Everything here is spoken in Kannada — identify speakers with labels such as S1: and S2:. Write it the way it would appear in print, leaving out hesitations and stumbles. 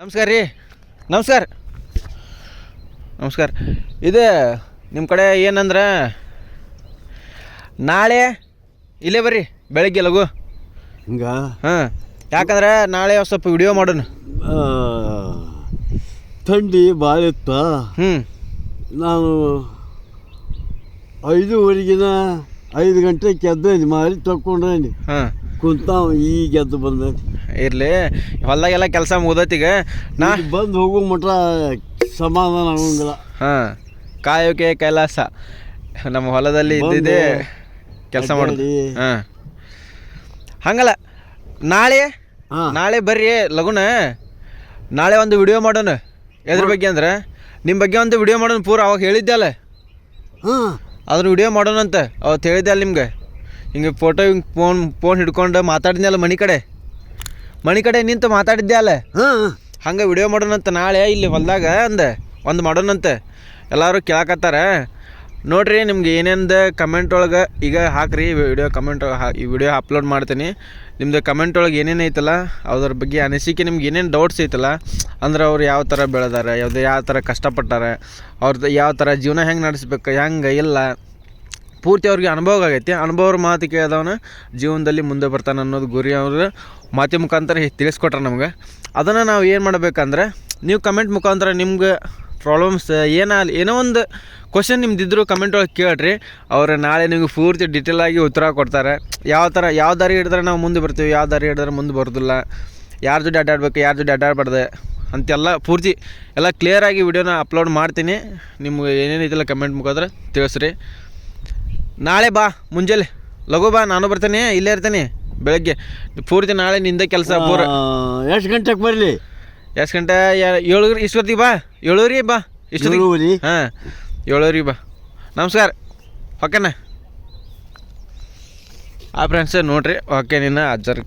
S1: ನಮಸ್ಕಾರ ರೀ. ನಮಸ್ಕಾರ ನಮಸ್ಕಾರ. ಇದು ನಿಮ್ಮ ಕಡೆ ಏನಂದ್ರೆ ನಾಳೆ ಇಲ್ಲೇ ಬರ್ರಿ ಬೆಳಗ್ಗೆ ಲಘು.
S2: ಹಿಂಗ
S1: ಹಾಂ, ಯಾಕಂದ್ರೆ ನಾಳೆ ಸ್ವಲ್ಪ ವಿಡಿಯೋ ಮಾಡೋಣ.
S2: ಥಂಡಿ ಭಾಳ ಇತ್ತ. ನಾನು 5:15 5 ಗಂಟೆಗೆ ಎದ್ದೇನಿ, ಮಾರಿ ತಗೊಂಡೇನಿ.
S1: ಹಾಂ,
S2: ಕುಂತಾವ ಈಗ ಎದ್ದು ಬಂದೇನಿ.
S1: ಇರಲಿ, ಹೊಲ್ದಾಗೆಲ್ಲ ಕೆಲಸ ಮುಗ್ದೈತಿಗ. ನಾ
S2: ಬಂದು ಹೋಗೋ ಮಟ್ಟ ಸಮಾಧಾನ ಆಗಂಗಿಲ್ಲ.
S1: ಹಾಂ, ಕಾಯೋಕೆ ಕೈಲಾಸ. ನಮ್ಮ ಹೊಲದಲ್ಲಿ ಇದ್ದಿದ್ದೆ ಕೆಲಸ ಮಾಡೋದು. ಹಾಂ, ಹಂಗಲ್ಲ, ನಾಳೆ ಬರ್ರಿ ಲಗುನ. ನಾಳೆ ಒಂದು ವಿಡಿಯೋ ಮಾಡೋಣ. ಎದ್ರ ಬಗ್ಗೆ ಅಂದ್ರೆ ನಿಮ್ಮ ಬಗ್ಗೆ ಒಂದು ವಿಡಿಯೋ ಮಾಡೋಣ ಪೂರ. ಅವಾಗ ಹೇಳಿದ್ದೆ ಅಲ್ಲ,
S2: ಹಾಂ,
S1: ಅದ್ರ ವಿಡಿಯೋ ಮಾಡೋಣಂತ ಅವತ್ತು ಹೇಳಿದ್ದೆ ಅಲ್ಲ ನಿಮ್ಗೆ. ಹಿಂಗೆ ಫೋಟೋ ಹಿಂಗೆ ಫೋನ್ ಹಿಡ್ಕೊಂಡು ಮಾತಾಡಿದ್ದೆ ಅಲ್ಲ, ಮನೆ ಕಡೆ ನಿಂತು ಮಾತಾಡಿದ್ದೆ ಅಲ್ಲ.
S2: ಹಾಂ,
S1: ಹಂಗೆ ವಿಡಿಯೋ ಮಾಡೋಣಂತ ನಾಳೆ ಇಲ್ಲಿ ಹೊಲದಾಗ ಒಂದು ಮಾಡೋಣಂತೆ. ಎಲ್ಲರೂ ಕೇಳಕತ್ತಾರ ನೋಡ್ರಿ. ನಿಮ್ಗೆ ಏನೇನು ಕಮೆಂಟ್ ಒಳಗೆ ಈಗ ಹಾಕ್ರಿ ವಿಡಿಯೋ. ಕಮೆಂಟ್ ಈ ವಿಡಿಯೋ ಅಪ್ಲೋಡ್ ಮಾಡ್ತೀನಿ. ನಿಮ್ಮದು ಕಮೆಂಟ್ ಒಳಗೆ ಏನೇನು ಐತಲ್ಲ ಅದ್ರ ಬಗ್ಗೆ ಅನಿಸಿಕೆ, ನಿಮ್ಗೆ ಏನೇನು ಡೌಟ್ಸ್ ಐತಲ್ಲ ಅಂದ್ರೆ ಅವ್ರು ಯಾವ ಥರ ಬೆಳೆದಾರೆ, ಯಾವ ಥರ ಕಷ್ಟಪಟ್ಟಾರೆ, ಅವ್ರದ್ದು ಯಾವ ಥರ ಜೀವನ ಹೆಂಗೆ ನಡೆಸ್ಬೇಕು, ಹೆಂಗೆ ಇಲ್ಲ, ಪೂರ್ತಿ ಅವ್ರಿಗೆ ಅನುಭವ ಆಗೈತಿ. ಅನುಭವ ಮಾತು ಕೇಳಿದವನ ಜೀವನದಲ್ಲಿ ಮುಂದೆ ಬರ್ತಾನೆ ಅನ್ನೋದು ಗುರಿ ಅವರು ಮಾತಿ ಮುಖಾಂತರ ತಿಳಿಸ್ಕೊಟ್ರೆ ನಮ್ಗೆ. ಅದನ್ನು ನಾವು ಏನು ಮಾಡಬೇಕಂದ್ರೆ, ನೀವು ಕಮೆಂಟ್ ಮುಖಾಂತರ ನಿಮ್ಗೆ ಪ್ರಾಬ್ಲಮ್ಸ್ ಏನೋ ಒಂದು ಕ್ವಶನ್ ನಿಮ್ದಿದ್ರು ಕಮೆಂಟ್ ಒಳಗೆ ಕೇಳ್ರಿ. ಅವ್ರು ನಾಳೆ ನಿಮ್ಗೆ ಪೂರ್ತಿ ಡಿಟೇಲಾಗಿ ಉತ್ತರ ಕೊಡ್ತಾರೆ. ಯಾವ ದಾರಿ ಹಿಡಿದ್ರೆ ನಾವು ಮುಂದೆ ಬರ್ತೀವಿ, ಯಾವ ದಾರಿ ಹಿಡಿದ್ರೆ ಮುಂದೆ ಬರೋದಿಲ್ಲ, ಯಾರ ಜೊತೆ ಅಡ್ಡಾಡ್ಬೇಕು, ಯಾರ ಜೊತೆ ಅಡ್ಡಾಡ್ಬಾರ್ದು ಅಂತೆಲ್ಲ ಪೂರ್ತಿ ಎಲ್ಲ ಕ್ಲಿಯರಾಗಿ ವಿಡಿಯೋನ ಅಪ್ಲೋಡ್ ಮಾಡ್ತೀನಿ. ನಿಮ್ಗೆ ಏನೇನೈತಿಲ್ಲ ಕಮೆಂಟ್ ಮುಖಾಂತರ ತಿಳಿಸ್ರಿ. ನಾಳೆ ಬಾ, ಮುಂಜಾನೆ ಲಘು ಬಾ, ನಾನು ಬರ್ತೀನಿ, ಇಲ್ಲೇ ಇರ್ತೀನಿ ಬೆಳಗ್ಗೆ ಪೂರ್ತಿ. ನಾಳೆ ನಿಂದ ಕೆಲಸ ಪೂರ.
S2: ಎಷ್ಟು ಗಂಟೆಗೆ ಬರಲಿ?
S1: ಎಷ್ಟು ಗಂಟೆ? 7 ಇಷ್ಟೊತ್ತಿಗೆ ಬಾ. 7 ಬಾ, ಇಷ್ಟೊತ್ತಿಗೆ. ಹಾಂ, 7 ಬಾ. ನಮಸ್ಕಾರ. ಓಕೆನಾ? ಆ ಫ್ರೆಂಡ್ಸ್ ನೋಡ್ರಿ. ಓಕೆ, ನಿನ್ನ ಅಜ್ಜರ್